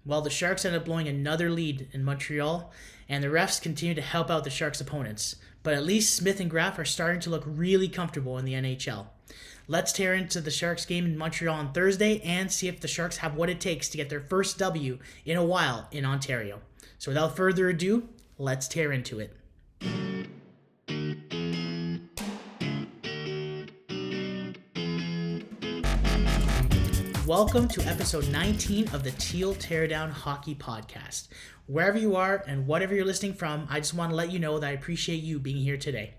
Well, the Sharks ended up blowing another lead in Montreal, and the refs continue to help out the Sharks' opponents. But at least Smith and Graf are starting to look really comfortable in the NHL. Let's tear into the Sharks game in Montreal on Thursday and see if the Sharks have what it takes to get their first W in a while in Ontario. So without further ado, let's tear into it. Welcome to episode 19 of the Teal Teardown Hockey Podcast. Wherever you are and whatever you're listening from, I just want to let you know that I appreciate you being here today.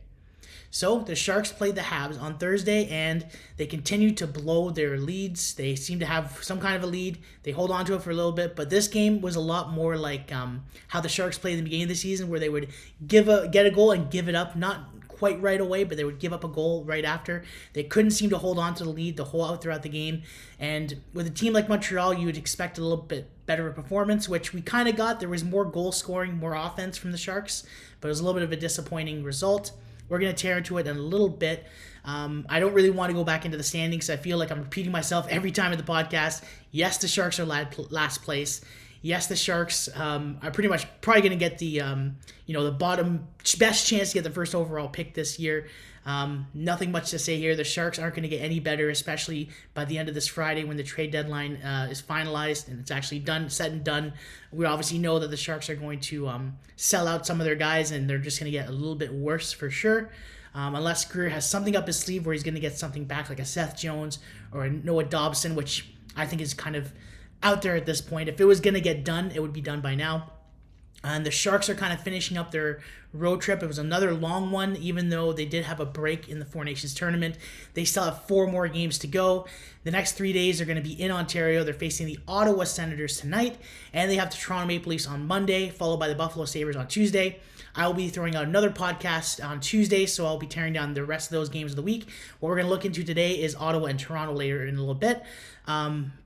So, the Sharks played the Habs on Thursday, and they continue to blow their leads. They seem to have some kind of a lead. They hold on to it for a little bit, but this game was a lot more like how the Sharks played in the beginning of the season, where they would get a goal and give it up, not quite right away, but they would give up a goal right after. They couldn't seem to hold on to the lead the whole out throughout the game. And with a team like Montreal, you would expect a little bit better of a performance, which we kind of got. There was more goal scoring, more offense from the Sharks, but it was a little bit of a disappointing result. We're going to tear into it in a little bit. I don't really want to go back into the standings. I feel like I'm repeating myself every time in the podcast. Yes, the Sharks are last place. Yes, the Sharks are pretty much probably going to get the bottom best chance to get the first overall pick this year. Nothing much to say here. The Sharks aren't going to get any better, especially by the end of this Friday when the trade deadline is finalized and it's actually said and done. We obviously know that the Sharks are going to sell out some of their guys, and they're just going to get a little bit worse for sure. Unless Greer has something up his sleeve where he's going to get something back, like a Seth Jones or a Noah Dobson, which I think is kind of out there at this point. If it was going to get done, it would be done by now. And the Sharks are kind of finishing up their road trip. It was another long one, even though they did have a break in the Four Nations tournament. They still have 4 more games to go. The next 3 days are going to be in Ontario. They're facing the Ottawa Senators tonight, and they have the Toronto Maple Leafs on Monday, followed by the Buffalo Sabres on Tuesday. I will be throwing out another podcast on Tuesday, so I'll be tearing down the rest of those games of the week. What we're going to look into today is Ottawa and Toronto later in a little bit. We're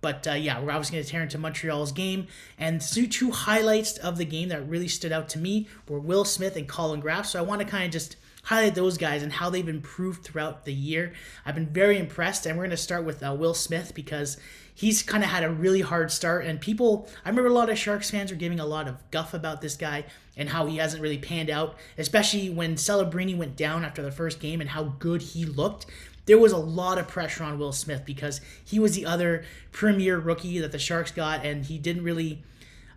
obviously going to tear into Montreal's game. And two highlights of the game that really stood out to me were Will Smith and Colin Graf. So I want to kind of just highlight those guys and how they've improved throughout the year. I've been very impressed, and we're going to start with Will Smith because he's kind of had a really hard start. And I remember a lot of Sharks fans were giving a lot of guff about this guy and how he hasn't really panned out, especially when Celebrini went down after the first game and how good he looked. There was a lot of pressure on Will Smith because he was the other premier rookie that the Sharks got, and he didn't really,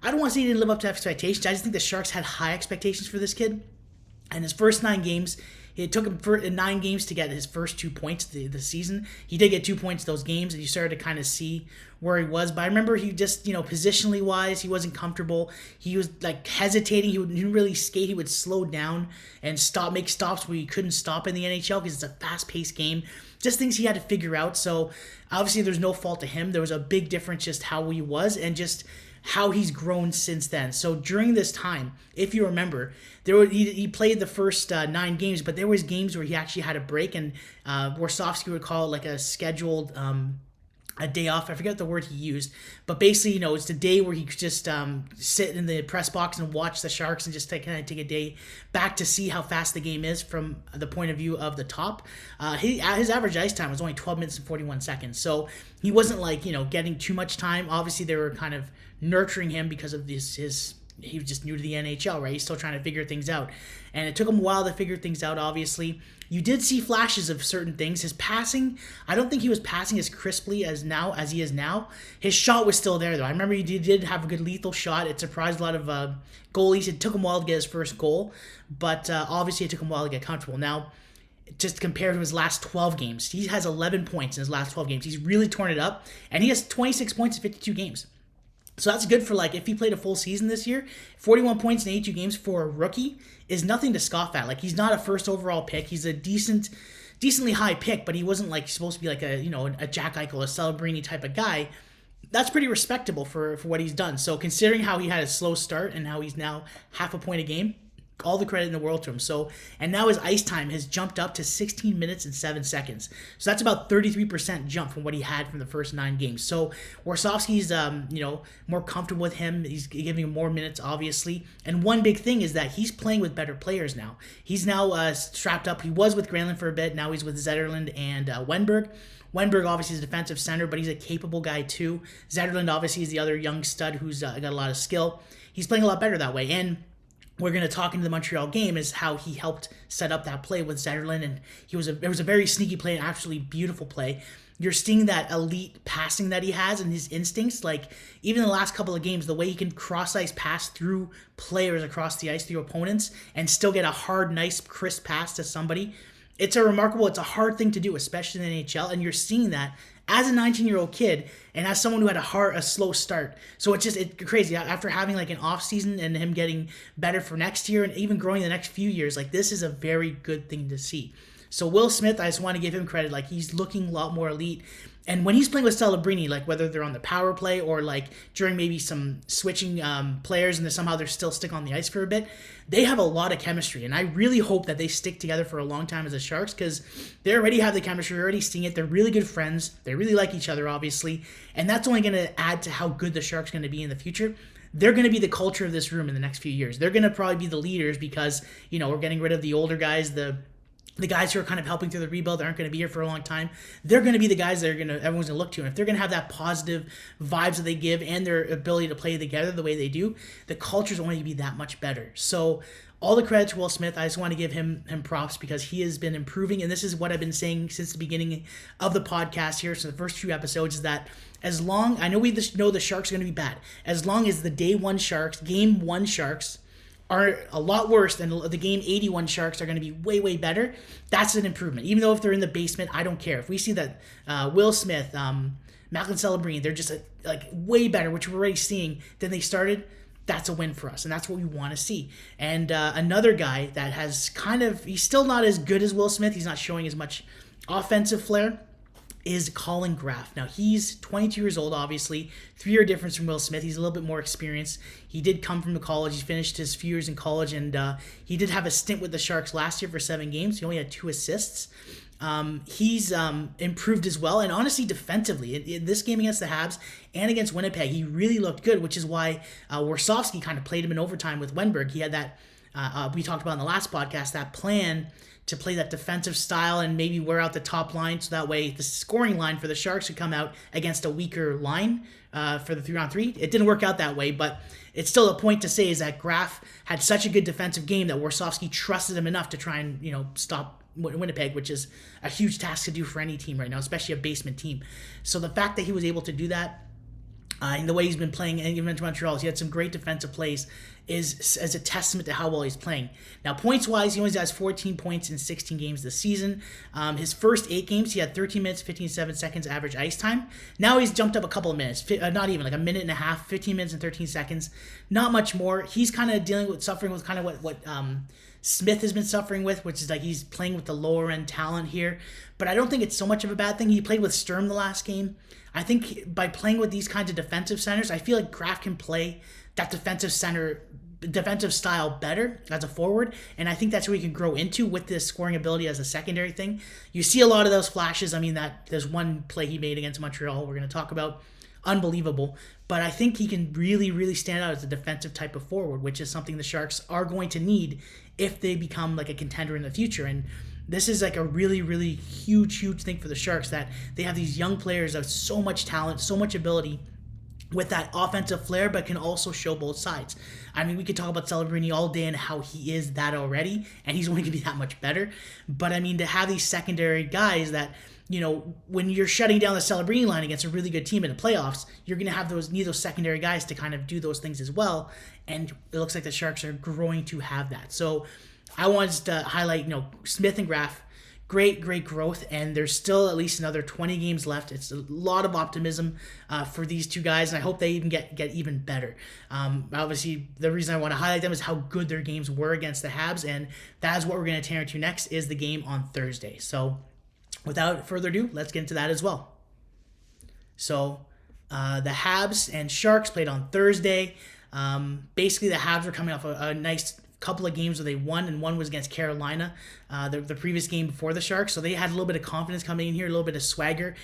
I don't want to say he didn't live up to expectations. I just think the Sharks had high expectations for this kid. And his first 9 games, it took him 9 games to get his first 2 points the season. He did get 2 points those games, and you started to kind of see where he was. But I remember he just, positionally wise, he wasn't comfortable. He was like hesitating. He didn't really skate. He would slow down and make stops where you couldn't stop in the NHL because it's a fast-paced game. Just things he had to figure out. So obviously there's no fault to him. There was a big difference just how he was and just how he's grown since then. So during this time, if you remember, he played the first 9 games, but there was games where he actually had a break, and Warsofsky would call it like a scheduled a day off. I forget the word he used, but basically, it's a day where he could just sit in the press box and watch the Sharks and just take a day back to see how fast the game is from the point of view of the top. His average ice time was only 12 minutes and 41 seconds, so he wasn't getting too much time. Obviously, they were kind of nurturing him because of he was just new to the NHL, right? He's still trying to figure things out. And it took him a while to figure things out, obviously. You did see flashes of certain things. His passing, I don't think he was passing as crisply as he is now. His shot was still there, though. I remember he did have a good lethal shot. It surprised a lot of goalies. It took him a while to get his first goal, but obviously it took him a while to get comfortable. Now, just compared to his last 12 games, he has 11 points in his last 12 games. He's really torn it up, and he has 26 points in 52 games. So that's good for if he played a full season this year. 41 points in 82 games for a rookie is nothing to scoff at. He's not a first overall pick. He's a decently high pick, but he wasn't supposed to be a Jack Eichel, a Celebrini type of guy. That's pretty respectable for what he's done. So considering how he had a slow start and how he's now half a point a game, all the credit in the world to him. So, and now his ice time has jumped up to 16 minutes and 7 seconds. So that's about 33% jump from what he had from the first 9 games. So Warsofsky's, more comfortable with him. He's giving him more minutes, obviously. And one big thing is that he's playing with better players now. He's now strapped up. He was with Granlund for a bit. Now he's with Zetterlund and Wenberg. Wenberg obviously is a defensive center, but he's a capable guy too. Zetterlund obviously is the other young stud who's got a lot of skill. He's playing a lot better that way. And we're going to talk into the Montreal game is how he helped set up that play with Zetterlund, and it was a very sneaky play, an absolutely beautiful play. You're seeing that elite passing that he has and his instincts. Like, even in the last couple of games, the way he can cross-ice pass through players across the ice, through opponents, and still get a hard, nice, crisp pass to somebody. It's a hard thing to do, especially in the NHL, and you're seeing that as a 19-year-old kid and as someone who had a slow start. So it's crazy. After having like an off season and him getting better for next year and even growing the next few years, like, this is a very good thing to see. So Will Smith, I just want to give him credit. Like, he's looking a lot more elite. And when he's playing with Celebrini, like whether they're on the power play or like during maybe some switching players and somehow they're still stick on the ice for a bit, they have a lot of chemistry. And I really hope that they stick together for a long time as the Sharks, because they already have the chemistry. We're already seeing it. They're really good friends. They really like each other, obviously. And that's only going to add to how good the Sharks are going to be in the future. They're going to be the culture of this room in the next few years. They're going to probably be the leaders because, we're getting rid of the older guys, the guys who are kind of helping through the rebuild, aren't going to be here for a long time. They're going to be the guys that everyone's going to look to. And if they're going to have that positive vibes that they give and their ability to play together the way they do, the culture's only going to be that much better. So all the credit to Will Smith. I just want to give him props because he has been improving. And this is what I've been saying since the beginning of the podcast here. So the first few episodes is that I know we know the Sharks are going to be bad. As long as the game one Sharks are a lot worse than the game 81 Sharks are going to be way, way better, that's an improvement. Even though if they're in the basement, I don't care. If we see that Will Smith, Macklin Celebrini, they're just way better, which we're already seeing, than they started, that's a win for us. And that's what we want to see. And another guy that has he's still not as good as Will Smith. He's not showing as much offensive flair, is Colin Graf. Now, he's 22 years old, obviously. 3-year difference from Will Smith. He's a little bit more experienced. He did come from the college. He finished his few years in college, and he did have a stint with the Sharks last year for 7 games. He only had 2 assists. He's improved as well, and honestly, defensively, in this game against the Habs and against Winnipeg, he really looked good, which is why Warsofsky kind of played him in overtime with Wenberg. He had that, we talked about in the last podcast, that plan to play that defensive style and maybe wear out the top line so that way the scoring line for the Sharks could come out against a weaker line for the 3-on-3. It didn't work out that way, but it's still a point to say is that Graf had such a good defensive game that Warsofsky trusted him enough to try and stop Winnipeg, which is a huge task to do for any team right now, especially a basement team. So the fact that he was able to do that, and the way he's been playing, and even to Montreal, he had some great defensive plays, is as a testament to how well he's playing. Now, points-wise, he only has 14 points in 16 games this season. His first 8 games, he had 13 minutes, 57 seconds average ice time. Now he's jumped up a couple of minutes, not even, like a minute and a half, 15 minutes and 13 seconds. Not much more. He's kind of suffering with kind of what Smith has been suffering with, which is like he's playing with the lower-end talent here. But I don't think it's so much of a bad thing. He played with Sturm the last game. I think by playing with these kinds of defensive centers, I feel like Graf can play that defensive style better as a forward, and I think that's where he can grow into with this scoring ability as a secondary thing. You see a lot of those flashes. I mean, there's one play he made against Montreal we're going to talk about. Unbelievable. But I think he can really, really stand out as a defensive type of forward, which is something the Sharks are going to need if they become like a contender in the future. And this is like a really, really huge, huge thing for the Sharks, that they have these young players of so much talent, so much ability with that offensive flair, but can also show both sides. I mean, we could talk about Celebrini all day and how he is that already, and he's only going to be that much better. But I mean, to have these secondary guys that, when you're shutting down the Celebrini line against a really good team in the playoffs, you're going to need those secondary guys to kind of do those things as well. And it looks like the Sharks are growing to have that. So I wanted to highlight, Smith and Graf, great growth, and there's still at least another 20 games left. It's a lot of optimism for these two guys, and I hope they even get even better. Obviously, the reason I want to highlight them is how good their games were against the Habs, and that is what we're going to turn to next, is the game on Thursday. So without further ado, let's get into that as well. So the Habs and Sharks played on Thursday. Basically, the Habs were coming off a nice couple of games where they won, and one was against Carolina, the previous game before the Sharks. So they had a little bit of confidence coming in here, a little bit of swagger.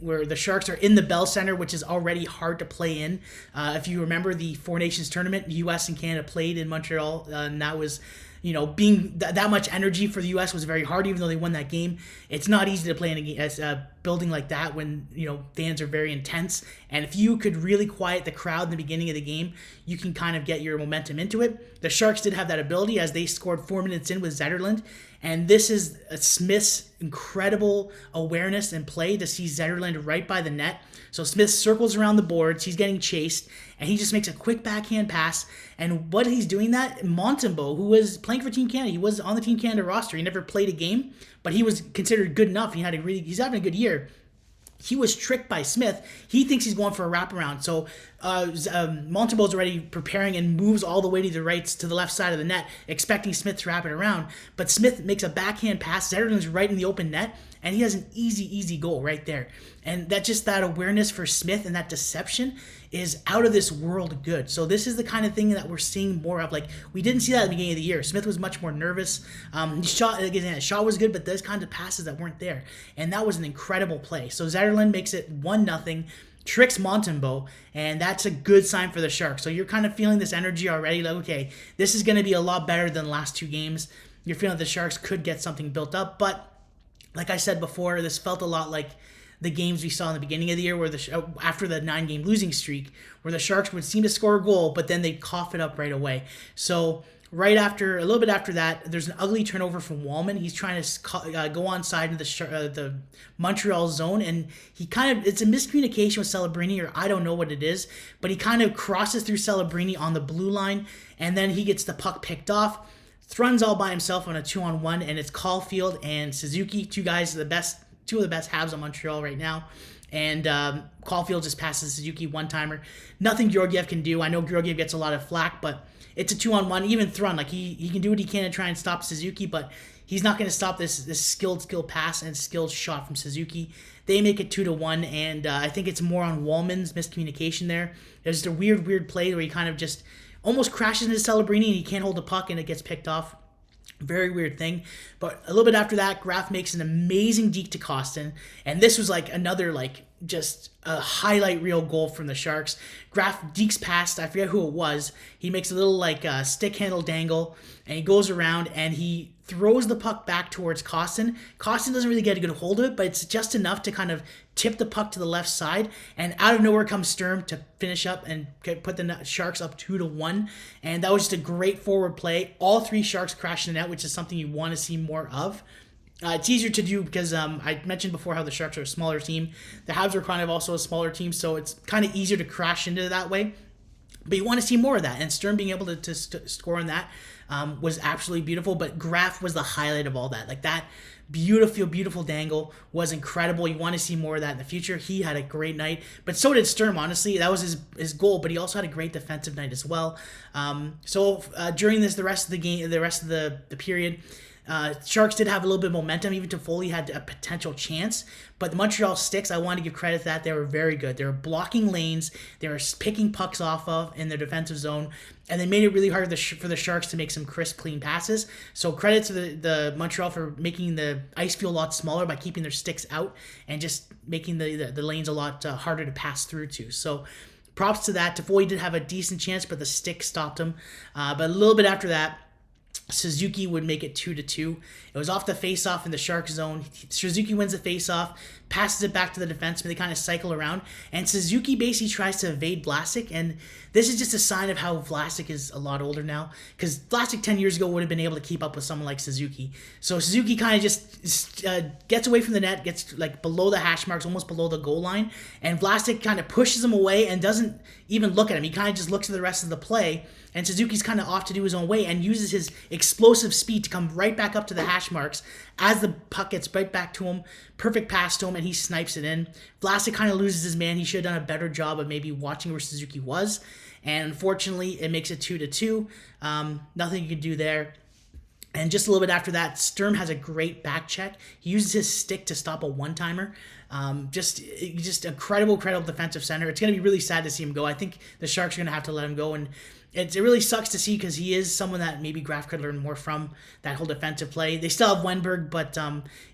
Where the Sharks are in the Bell Center, which is already hard to play in. If you remember the Four Nations tournament, U.S. and Canada played in Montreal, and that was, being that much energy for the U.S. was very hard, even though they won that game. It's not easy to play in building like that when, fans are very intense. And if you could really quiet the crowd in the beginning of the game, you can kind of get your momentum into it. The Sharks did have that ability as they scored 4 minutes in with Zetterlund. And this is Smith's incredible awareness and play to see Zetterlund right by the net. So Smith circles around the boards. He's getting chased, and he just makes a quick backhand pass. And what he's doing that, Montembeault, who was playing for Team Canada, he was on the Team Canada roster. He never played a game, but he was considered good enough. He's having a good year. He was tricked by Smith. He thinks he's going for a wraparound. So Montembeault's already preparing and moves all the way to the left side of the net, expecting Smith to wrap it around. But Smith makes a backhand pass. Zetterlund's right in the open net, and he has an easy goal right there. And that awareness for Smith and that deception is out of this world good. So this is the kind of thing that we're seeing more of. Like, we didn't see that at the beginning of the year. Smith was much more nervous. His shot was good, but those kinds of passes that weren't there. And that was an incredible play. So Zetterlund makes it 1-0, tricks Montembeault, and that's a good sign for the Sharks. So you're kind of feeling this energy already. Like, okay, this is going to be a lot better than the last 2 games. You're feeling the Sharks could get something built up. But like I said before, this felt a lot like the games we saw in the beginning of the year, where after the 9-game losing streak, where the Sharks would seem to score a goal, but then they'd cough it up right away. So a little bit after that, there's an ugly turnover from Wallman. He's trying to go onside into the Montreal zone, and it's a miscommunication with Celebrini, or I don't know what it is, but he kind of crosses through Celebrini on the blue line, and then he gets the puck picked off. Thrun's all by himself on a 2-on-1, and it's Caulfield and Suzuki, two of the best Habs on Montreal right now. And Caulfield just passes Suzuki one-timer. Nothing Georgiev can do. I know Georgiev gets a lot of flack, but it's a 2-on-1. Even Thrun, he can do what he can to try and stop Suzuki, but he's not going to stop this skilled pass and skilled shot from Suzuki. They make it 2-1, and I think it's more on Wallman's miscommunication there. There's just a weird play where he kind of just almost crashes into Celebrini, and he can't hold the puck, and it gets picked off. Very weird thing. But a little bit after that, Graf makes an amazing deke to Kostin, and this was another just a highlight reel goal from the Sharks. Graf dekes past, I forget who it was. He makes a little stick handle dangle, and he goes around and he throws the puck back towards Kostin. Kostin doesn't really get a good hold of it, but it's just enough to kind of tip the puck to the left side, and out of nowhere comes Sturm to finish up and put the Sharks up 2-1. And that was just a great forward play. All 3 Sharks crashed in the net, which is something you want to see more of. It's easier to do because I mentioned before how the Sharks are a smaller team. The Habs are kind of also a smaller team, so it's kind of easier to crash into that way. But you want to see more of that, and Sturm being able to score on that was absolutely beautiful. But Graf was the highlight of all that. That beautiful dangle was incredible. You want to see more of that in the future. He had a great night, but so did Sturm. Honestly, that was his goal, but he also had a great defensive night as well. During the rest of the game, the rest of the period, Sharks did have a little bit of momentum. Even Toffoli had a potential chance, but the Montreal Sticks, I want to give credit to that. They were very good. They were blocking lanes. They were picking pucks off of in their defensive zone, and they made it really hard for the Sharks to make some crisp, clean passes. So credit to the Montreal for making the ice field a lot smaller by keeping their sticks out and just making the lanes a lot harder to pass through to. So props to that. Toffoli did have a decent chance, but the stick stopped him. But a little bit after that, Suzuki would make it 2-2. It was off the face-off in the Shark zone. Suzuki wins the face-off, passes it back to the defenseman. They kind of cycle around, and Suzuki basically tries to evade Vlasic, and this is just a sign of how Vlasic is a lot older now, because Vlasic 10 years ago would have been able to keep up with someone like Suzuki. So Suzuki kind of just gets away from the net, gets below the hash marks, almost below the goal line, and Vlasic kind of pushes him away and doesn't even look at him. He kind of just looks at the rest of the play, and Suzuki's kind of off to do his own way and uses his explosive speed to come right back up to the hash marks as the puck gets right back to him. Perfect pass to him, and he snipes it in. Vlasic kind of loses his man. He should have done a better job of maybe watching where Suzuki was. And unfortunately, it makes it 2-2. Nothing you can do there. And just a little bit after that, Sturm has a great back check. He uses his stick to stop a one-timer. Just incredible defensive center. It's going to be really sad to see him go. I think the Sharks are going to have to let him go, and it really sucks to see because he is someone that maybe Graf could learn more from, that whole defensive play. They still have Wenberg, but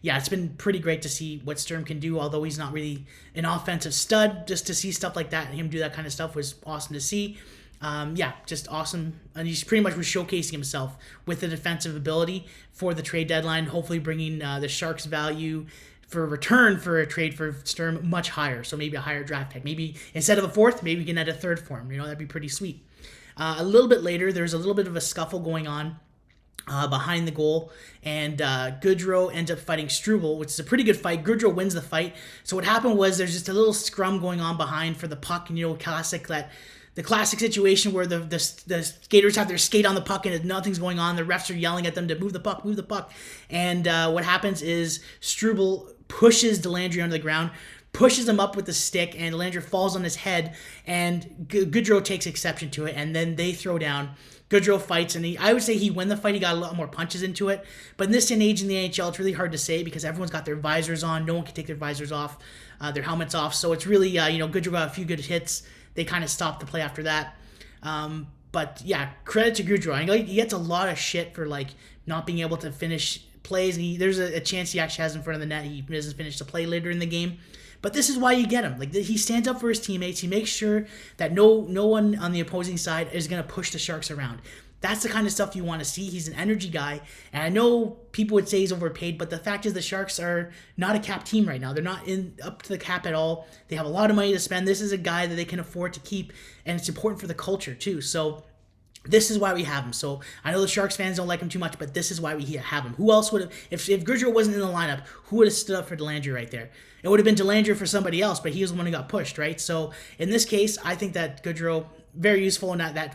it's been pretty great to see what Sturm can do, although he's not really an offensive stud. Just to see stuff like that and him do that kind of stuff was awesome to see. Just awesome. And he's pretty much was showcasing himself with the defensive ability for the trade deadline, hopefully bringing the Sharks value for return for a trade for Sturm much higher. So maybe a higher draft pick. Maybe instead of a fourth, maybe we can add a third for him. That'd be pretty sweet. A little bit later, there's a little bit of a scuffle going on behind the goal, and Goodrow ends up fighting Struble, which is a pretty good fight. Goodrow wins the fight. So what happened was there's just a little scrum going on behind for the puck, and the classic situation where the skaters have their skate on the puck and nothing's going on. The refs are yelling at them to move the puck. And what happens is Struble pushes Delandry under the ground, pushes him up with the stick, and Delandry falls on his head, and Goodrow takes exception to it, and then they throw down. Goodrow fights, and I would say he won the fight. He got a lot more punches into it. But in this day and age in the NHL, it's really hard to say because everyone's got their visors on. No one can take their visors off, their helmets off. So it's really, Goodrow got a few good hits. They kind of stopped the play after that. But yeah, credit to Goodrow. He gets a lot of shit for not being able to finish plays. And there's a chance he actually has in front of the net. He doesn't finish the play later in the game. But this is why you get him. He stands up for his teammates. He makes sure that no one on the opposing side is going to push the Sharks around. That's the kind of stuff you want to see. He's an energy guy. And I know people would say he's overpaid, but the fact is the Sharks are not a cap team right now. They're not up to the cap at all. They have a lot of money to spend. This is a guy that they can afford to keep, and it's important for the culture too. So this is why we have him. So I know the Sharks fans don't like him too much, but this is why we have him. Who else would have, if Goodrow wasn't in the lineup, who would have stood up for Delandry right there? It would have been Delandry for somebody else, but he was the one who got pushed, right? So in this case, I think that Goodrow, very useful in that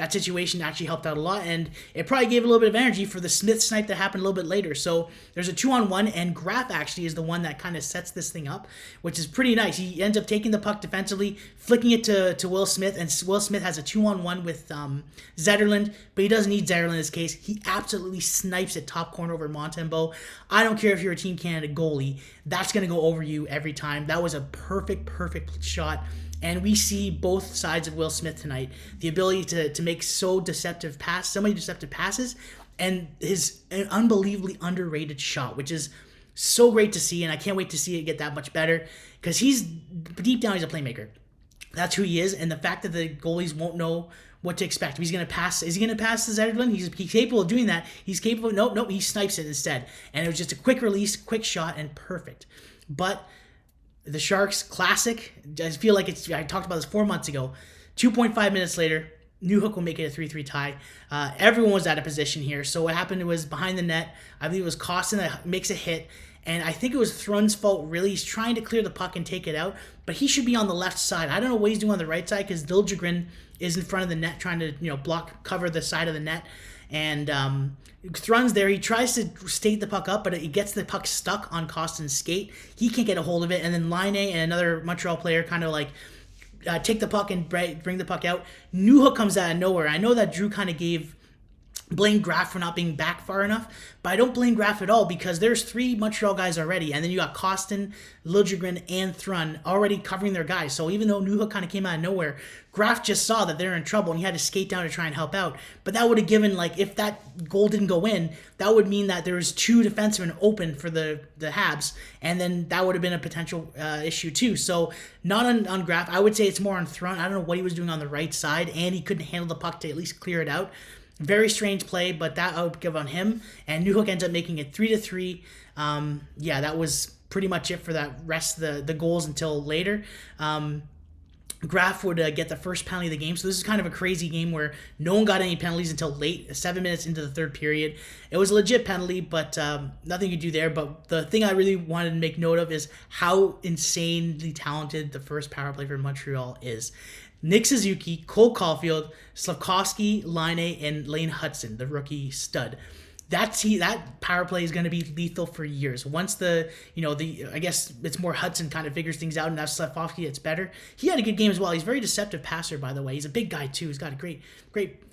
situation, actually helped out a lot, and it probably gave a little bit of energy for the Smith snipe that happened a little bit later. So there's a 2-on-1, and Graf actually is the one that kind of sets this thing up, which is pretty nice. He ends up taking the puck defensively, flicking it to Will Smith, and Will Smith has a 2-on-1 with Zetterlund, but he doesn't need Zetterlund in this case. He absolutely snipes it top corner over Montembeault. I don't care if you're a Team Canada goalie, that's going to go over you every time. That was a perfect shot. And we see both sides of Will Smith tonight. The ability to make so many deceptive passes, and his unbelievably underrated shot, which is so great to see, and I can't wait to see it get that much better, because deep down, he's a playmaker. That's who he is, and the fact that the goalies won't know what to expect. He's going to pass. Is he going to pass to Zetterlund? He's capable of doing that. He's capable of, nope, he snipes it instead. And it was just a quick release, quick shot, and perfect. But the Sharks, classic. I feel like I talked about this 4 months ago. 2.5 minutes later, Newhook will make it a 3-3 tie. Everyone was out of position here. So what happened was behind the net, I believe it was Kostin that makes a hit. And I think it was Thrun's fault, really. He's trying to clear the puck and take it out. But he should be on the left side. I don't know what he's doing on the right side because Liljegren is in front of the net trying to cover the side of the net. And Thrun's there. He tries to skate the puck up, but he gets the puck stuck on Kostin's skate. He can't get a hold of it. And then Laine and another Montreal player kind of take the puck and bring the puck out. Newhook comes out of nowhere. I know that Drew kind of blamed Graf for not being back far enough, but I don't blame Graf at all because there's 3 Montreal guys already, and then you got Kostin, Liljegren, and Thrun already covering their guys. So even though Newhook kind of came out of nowhere, Graf just saw that they're in trouble and he had to skate down to try and help out. But that would have given, if that goal didn't go in, that would mean that there was 2 defensemen open for the Habs, and then that would have been a potential issue too. So not on Graf. I would say it's more on Thrun. I don't know what he was doing on the right side, and he couldn't handle the puck to at least clear it out. Very strange play, but that I would give on him. And Newhook ends up making it 3-3. That was pretty much it for that rest of the goals until later. Graf would get the first penalty of the game. So this is kind of a crazy game where no one got any penalties until late, 7 minutes into the third period. It was a legit penalty, but nothing you could do there. But the thing I really wanted to make note of is how insanely talented the first power play for Montreal is. Nick Suzuki, Cole Caulfield, Slafkovsky, Laine, and Lane Hudson, the rookie stud. That power play is going to be lethal for years. Once I guess it's more Hudson kind of figures things out, and now Slafkovsky gets better. He had a good game as well. He's a very deceptive passer, by the way. He's a big guy too. He's got a great,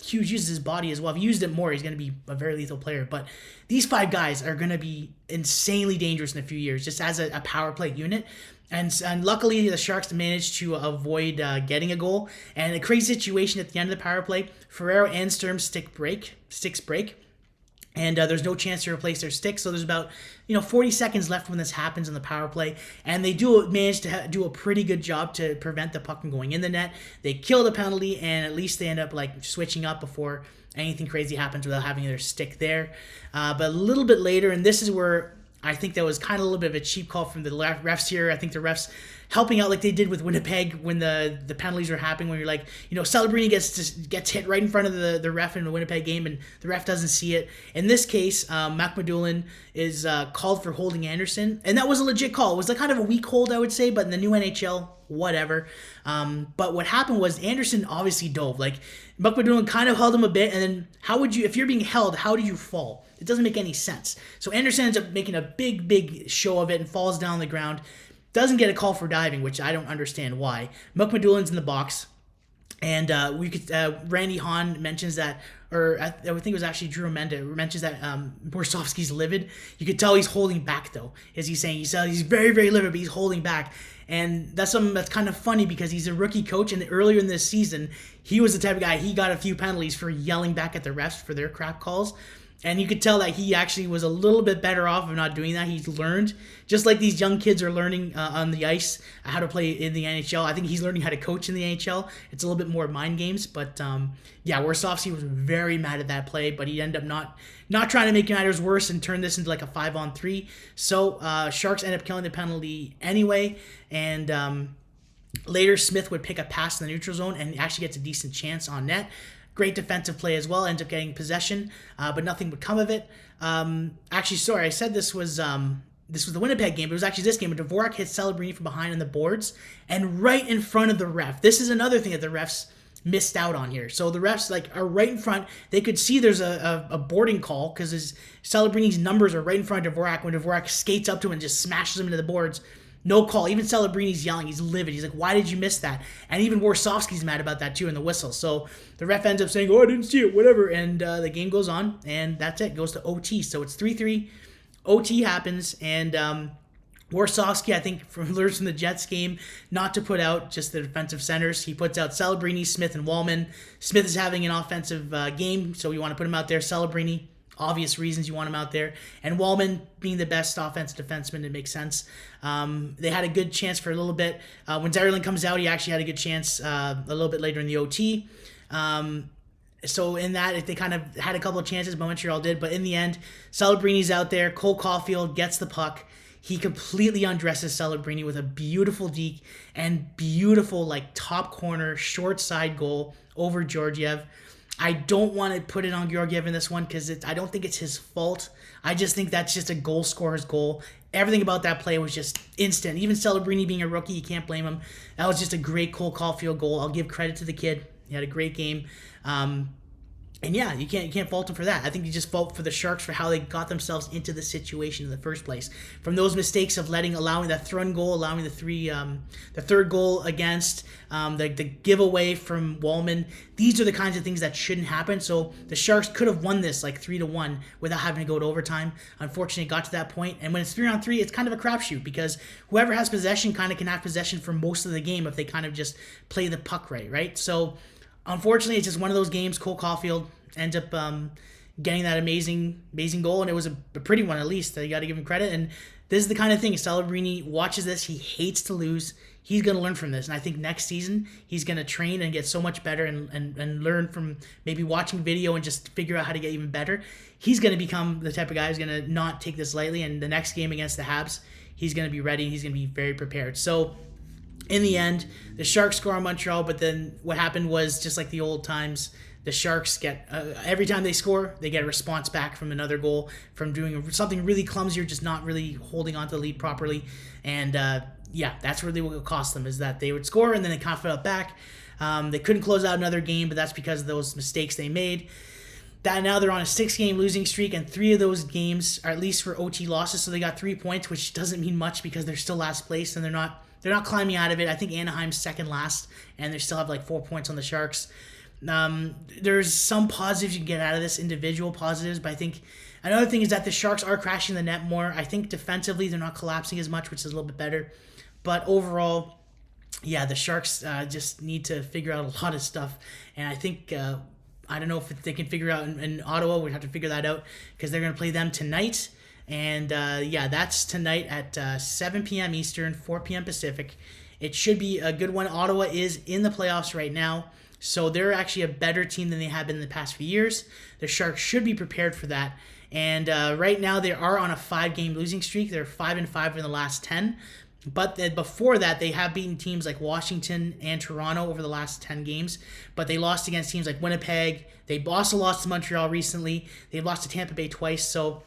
huge uses his body as well. If he used it more, he's going to be a very lethal player. But these 5 guys are going to be insanely dangerous in a few years, just as a power play unit. And luckily, the Sharks managed to avoid getting a goal. And a crazy situation at the end of the power play, Ferrero and Sturm sticks break. And there's no chance to replace their sticks. So there's about 40 seconds left when this happens in the power play. And they do manage to do a pretty good job to prevent the puck from going in the net. They kill the penalty, and at least they end up switching up before anything crazy happens without having their stick there. But a little bit later, and this is where I think that was kind of a little bit of a cheap call from the refs here. I think the refs helping out like they did with Winnipeg when the penalties were happening, when you're like, Celebrini gets hit right in front of the ref in the Winnipeg game, and the ref doesn't see it. In this case, McMadoulin is called for holding Anderson, and that was a legit call. It was like kind of a weak hold, I would say, but in the new NHL, whatever. But what happened was Anderson obviously dove. Like, McMadoulin kind of held him a bit, and then if you're being held, how do you fall? It doesn't make any sense. So Anderson ends up making a big show of it and falls down on the ground. Doesn't get a call for diving, which I don't understand why. McMadoulin's in the box, and Randy Hahn mentions that, or I think it was actually Drew Amenda mentions that Borsovsky's livid. You could tell he's holding back, though, as he's saying he's very, very livid, but he's holding back. And that's something that's kind of funny because he's a rookie coach, and earlier in this season, he was the type of guy, he got a few penalties for yelling back at the refs for their crap calls. And you could tell that he actually was a little bit better off of not doing that. He's learned, just like these young kids are learning on the ice how to play in the NHL. I think he's learning how to coach in the NHL. It's a little bit more mind games. But, Warsofsky was very mad at that play, but he ended up not trying to make matters worse and turn this into like a 5-on-3. So Sharks end up killing the penalty anyway. And later, Smith would pick a pass in the neutral zone and actually gets a decent chance on net. Great defensive play as well. Ends up getting possession, but nothing would come of it. I said this was the Winnipeg game, but it was actually this game. Dvorak hit Celebrini from behind on the boards and right in front of the ref. This is another thing that the refs missed out on here. So the refs are right in front. They could see there's a boarding call because Celebrini's numbers are right in front of Dvorak. When Dvorak skates up to him and just smashes him into the boards, no call. Even Celebrini's yelling. He's livid. He's like, why did you miss that? And even Warsofsky's mad about that too in the whistle. So the ref ends up saying, I didn't see it, whatever. And the game goes on, and that's it. It goes to OT. So it's 3-3. OT happens, and Warsofsky, I think, learns from the Jets game not to put out just the defensive centers. He puts out Celebrini, Smith, and Wallman. Smith is having an offensive game, so you want to put him out there. Celebrini, obvious reasons you want him out there. And Wallman being the best offensive defenseman, it makes sense. They had a good chance for a little bit. When Zerlin comes out, he actually had a good chance a little bit later in the OT. So in that, they kind of had a couple of chances, but Montreal did. But in the end, Celebrini's out there. Cole Caulfield gets the puck. He completely undresses Celebrini with a beautiful deke and beautiful top corner, short side goal over Georgiev. I don't want to put it on Georgiev in this one because I don't think it's his fault. I just think that's just a goal scorer's goal. Everything about that play was just instant. Even Celebrini being a rookie, you can't blame him. That was just a great Cole Caulfield goal. I'll give credit to the kid. He had a great game. And yeah, you can't fault him for that. I think you just fault for the Sharks for how they got themselves into the situation in the first place. From those mistakes of allowing that thrown goal, allowing the third goal against, the giveaway from Wallman. These are the kinds of things that shouldn't happen. So the Sharks could have won this 3-1 without having to go to overtime. Unfortunately, it got to that point. And when it's 3-on-3, it's kind of a crapshoot because whoever has possession kind of can have possession for most of the game if they kind of just play the puck right? So unfortunately, it's just one of those games. Cole Caulfield ends up getting that amazing goal, and it was a pretty one at least. You got to give him credit. And this is the kind of thing, Celebrini watches this. He hates to lose. He's going to learn from this. And I think next season, he's going to train and get so much better and learn from maybe watching video and just figure out how to get even better. He's going to become the type of guy who's going to not take this lightly. And the next game against the Habs, he's going to be ready. He's going to be very prepared. So in the end, the Sharks score on Montreal, but then what happened was just like the old times, the Sharks get, every time they score, they get a response back from another goal, from doing something really clumsy or just not really holding on to the lead properly. And that's really what it cost them, is that they would score and then they kind of fell back. They couldn't close out another game, but that's because of those mistakes they made. That now they're on a 6-game losing streak, and 3 of those games are at least for OT losses, so they got 3 points, which doesn't mean much because they're still last place and they're not climbing out of it. I think Anaheim's second last, and they still have 4 points on the Sharks. There's some positives you can get out of this, individual positives, but I think another thing is that the Sharks are crashing the net more. I think defensively they're not collapsing as much, which is a little bit better. But overall, the Sharks just need to figure out a lot of stuff. And I think, I don't know if they can figure out in Ottawa. We'd have to figure that out because they're going to play them tonight. And that's tonight at 7 p.m. Eastern, 4 p.m. Pacific. It should be a good one. Ottawa is in the playoffs right now, so they're actually a better team than they have been in the past few years. The Sharks should be prepared for that. And right now they are on a 5-game losing streak. They're 5-5 in the last 10. But before that, they have beaten teams like Washington and Toronto over the last 10 games. But they lost against teams like Winnipeg. They also lost to Montreal recently. They've lost to Tampa Bay twice. So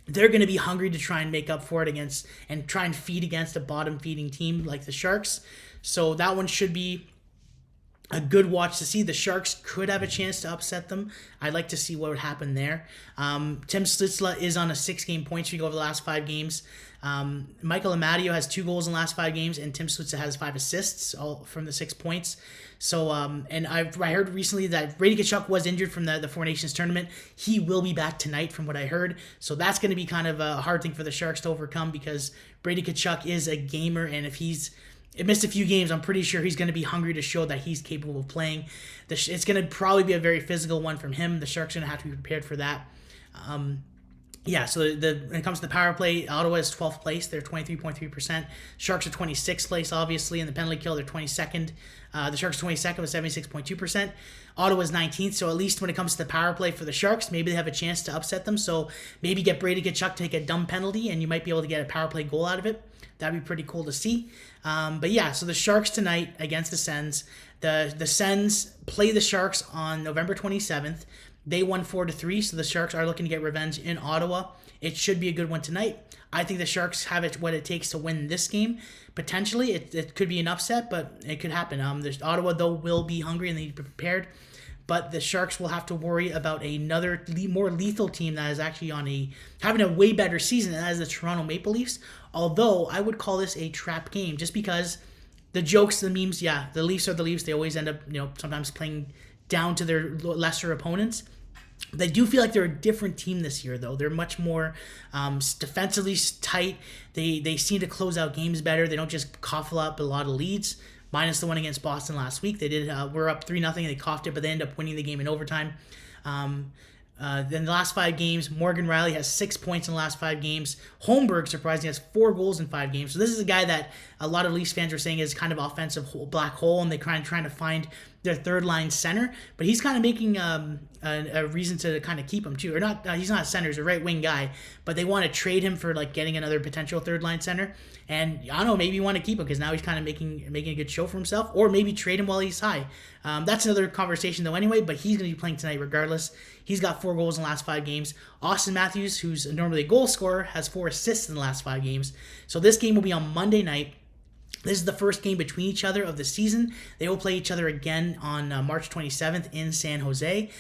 they're going to be hungry to try and make up for it against and try and feed against a bottom-feeding team like the Sharks. So that one should be a good watch to see. The Sharks could have a chance to upset them. I'd like to see what would happen there. Tim Stützle is on a 6-game point streak over the last 5 games. Michael Amadio has 2 goals in the last 5 games, and Tim Stützle has 5 assists, all from the 6 points. So, and I heard recently that Brady Tkachuk was injured from the Four Nations tournament. He will be back tonight, from what I heard. So that's going to be kind of a hard thing for the Sharks to overcome, because Brady Tkachuk is a gamer, and if he's missed a few games, I'm pretty sure he's going to be hungry to show that he's capable of playing. It's going to probably be a very physical one from him. The Sharks are going to have to be prepared for that. So when it comes to the power play, Ottawa is 12th place. They're 23.3%. Sharks are 26th place, obviously. In the penalty kill, they're 22nd. The Sharks are 22nd with 76.2%. Ottawa's 19th. So at least when it comes to the power play for the Sharks, maybe they have a chance to upset them. So maybe get Brady Tkachuk to take a dumb penalty, and you might be able to get a power play goal out of it. That'd be pretty cool to see. So the Sharks tonight against the Sens. The Sens play the Sharks on November 27th. They won 4-3, so the Sharks are looking to get revenge in Ottawa. It should be a good one tonight. I think the Sharks have what it takes to win this game. Potentially, it could be an upset, but it could happen. Ottawa, though, will be hungry and they need to be prepared. But the Sharks will have to worry about another more lethal team that is actually having a way better season, and that is the Toronto Maple Leafs. Although I would call this a trap game, just because the jokes, the memes, the Leafs are the Leafs. They always end up, sometimes playing down to their lesser opponents. They do feel like they're a different team this year, though. They're much more defensively tight. They seem to close out games better. They don't just cough up a lot of leads. Minus the one against Boston last week. They did. We're up 3-0. They coughed it, but they ended up winning the game in overtime. Then the last 5 games, Morgan Riley has 6 points in the last 5 games. Holmberg, surprisingly, has 4 goals in 5 games. So this is a guy that a lot of Leafs fans are saying is kind of offensive black hole, and they're trying to find their third-line center. But he's kind of making a reason to kind of keep him, too. Or not, he's not a center, he's a right-wing guy. But they want to trade him for getting another potential third-line center. And I don't know, maybe you want to keep him because now he's kind of making a good show for himself. Or maybe trade him while he's high. That's another conversation, though, anyway. But he's going to be playing tonight regardless. He's got 4 goals in the last 5 games. Austin Matthews, who's normally a goal scorer, has 4 assists in the last 5 games. So this game will be on Monday night. This is the first game between each other of the season. They will play each other again on March 27th in San Jose.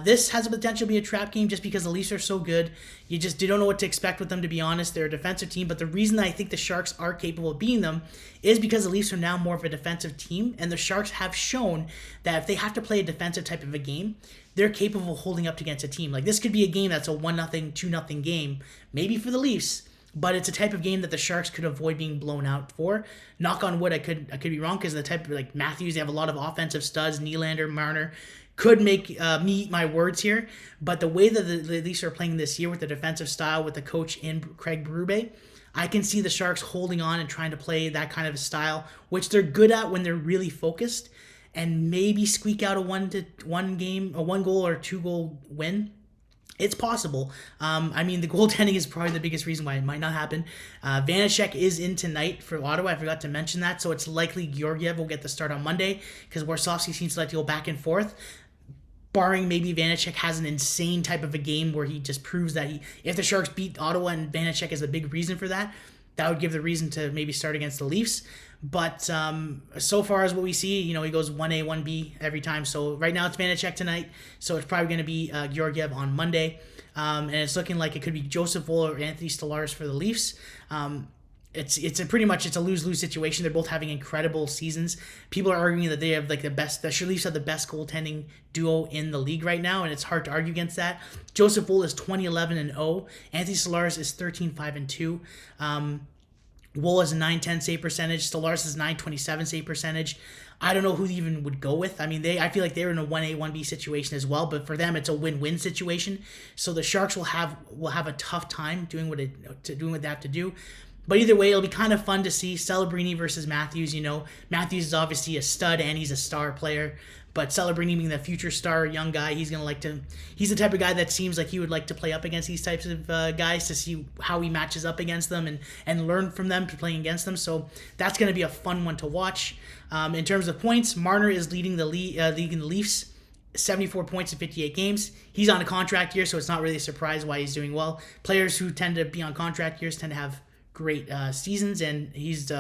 This has the potential to be a trap game just because the Leafs are so good. You don't know what to expect with them, to be honest. They're a defensive team, but the reason I think the Sharks are capable of beating them is because the Leafs are now more of a defensive team, and the Sharks have shown that if they have to play a defensive type of a game, they're capable of holding up against a team. This could be a game that's a 1-0, 2-0 game, maybe for the Leafs, but it's a type of game that the Sharks could avoid being blown out for. Knock on wood, I could be wrong, because the type of Matthews, they have a lot of offensive studs. Nylander, Marner could make me eat my words here. But the way that the Leafs are playing this year with the defensive style, with the coach in Craig Berube, I can see the Sharks holding on and trying to play that kind of a style, which they're good at when they're really focused, and maybe squeak out a 1 goal or 2 goal win. It's possible. The goaltending is probably the biggest reason why it might not happen. Vanacek is in tonight for Ottawa. I forgot to mention that. So it's likely Georgiev will get the start on Monday, because Warsofsky seems to like to go back and forth. Barring maybe Vanacek has an insane type of a game where he just proves that if the Sharks beat Ottawa and Vanacek is a big reason for that, that would give the reason to maybe start against the Leafs. But so far as what we see, he goes 1A, 1B every time. So right now it's Vanacek tonight. So it's probably going to be Georgiev on Monday. And it's looking like it could be Joseph Woll or Anthony Stolarz for the Leafs. It's a lose-lose situation. They're both having incredible seasons. People are arguing that they have the best, the Leafs have the best goaltending duo in the league right now, and it's hard to argue against that. Joseph Woll is 20-11-0. Anthony Stolarz is 13-5-2. Woll has a .910 save percentage. Stolarz has 927 save percentage. I don't know who even would go with. I feel like they're in a 1A, 1B situation as well, but for them it's a win-win situation. So the Sharks will have a tough time doing what they have to do. But either way, it'll be kind of fun to see Celebrini versus Matthews. Matthews is obviously a stud and he's a star player. But Celebrini being the future star, young guy, he's the type of guy that seems like he would like to play up against these types of guys to see how he matches up against them and learn from them to playing against them. So that's going to be a fun one to watch. In terms of points, Marner is leading the league in the Leafs. 74 points in 58 games. He's on a contract year, so it's not really a surprise why he's doing well. Players who tend to be on contract years tend to have great seasons, and he's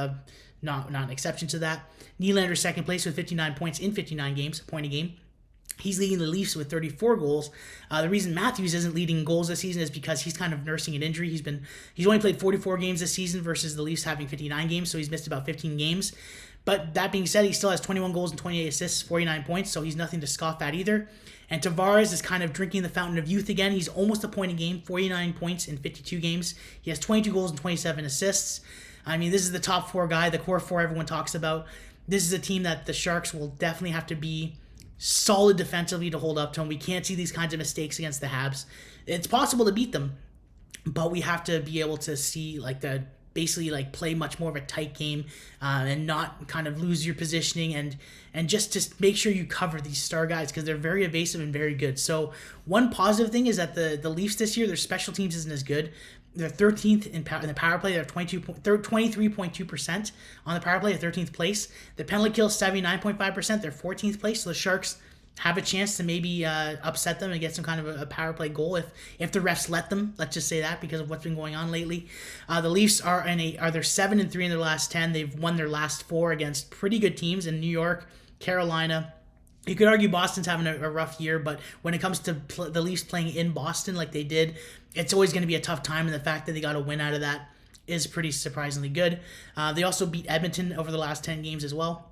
not an exception to that. Nylander second place with 59 points in 59 games, a point a game. He's leading the Leafs with 34 goals. The reason Matthews isn't leading goals this season is because he's kind of nursing an injury. He's only played 44 games this season versus the Leafs having 59 games, so he's missed about 15 games. But that being said, he still has 21 goals and 28 assists, 49 points, so he's nothing to scoff at either. And Tavares is kind of drinking the fountain of youth again. He's almost a point a game, 49 points in 52 games. He has 22 goals and 27 assists. I mean, this is the top four guy, the core four everyone talks about. This is a team that the Sharks will definitely have to be solid defensively to hold up to, and we can't see these kinds of mistakes against the Habs. It's possible to beat them, but we have to be able to see basically play much more of a tight game and not kind of lose your positioning and just to make sure you cover these star guys because they're very evasive and very good. So one positive thing is that the Leafs this year, their special teams isn't as good. They're 13th in the power play. They're 23.2% on the power play, at 13th place. The penalty kill is 79.5%. They're 14th place. So the Sharks have a chance to maybe upset them and get some kind of a power play goal if the refs let them. Let's just say that because of what's been going on lately. The Leafs are they're 7-3 in their last 10. They've won their last 4 against pretty good teams in New York, Carolina. You could argue Boston's having a rough year, but when it comes to the Leafs playing in Boston like they did, it's always going to be a tough time, and the fact that they got a win out of that is pretty surprisingly good. They also beat Edmonton over the last 10 games as well.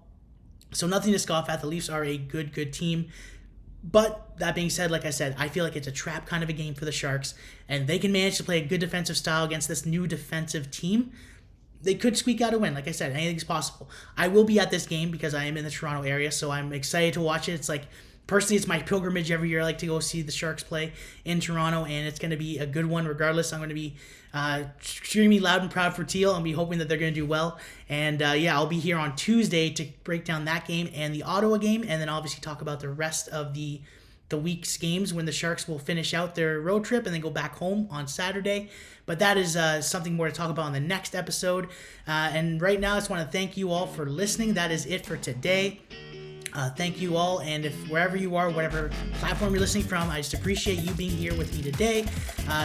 So nothing to scoff at. The Leafs are a good team. But that being said, like I said, I feel like it's a trap kind of a game for the Sharks, and they can manage to play a good defensive style against this new defensive team. They could squeak out a win. Like I said, anything's possible. I will be at this game because I am in the Toronto area, so I'm excited to watch it. Personally, it's my pilgrimage every year. I like to go see the Sharks play in Toronto, and it's going to be a good one regardless. I'm going to be extremely loud and proud for Teal. I'll be hoping that they're going to do well. And I'll be here on Tuesday to break down that game and the Ottawa game, and then obviously talk about the rest of the week's games when the Sharks will finish out their road trip and then go back home on Saturday. But that is something more to talk about on the next episode. And right now, I just want to thank you all for listening. That is it for today. Thank you all, and if wherever you are, whatever platform you're listening from, I just appreciate you being here with me today.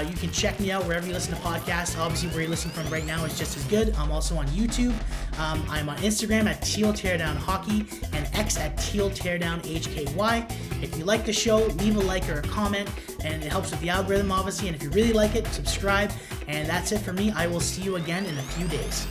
You can check me out wherever you listen to podcasts. Obviously, where you're listening from right now is just as good. I'm also on YouTube. I'm on Instagram at Teal Teardown Hockey and X at Teal Teardown HKY. If you like the show, leave a like or a comment, and it helps with the algorithm, obviously. And if you really like it, subscribe. And that's it for me. I will see you again in a few days.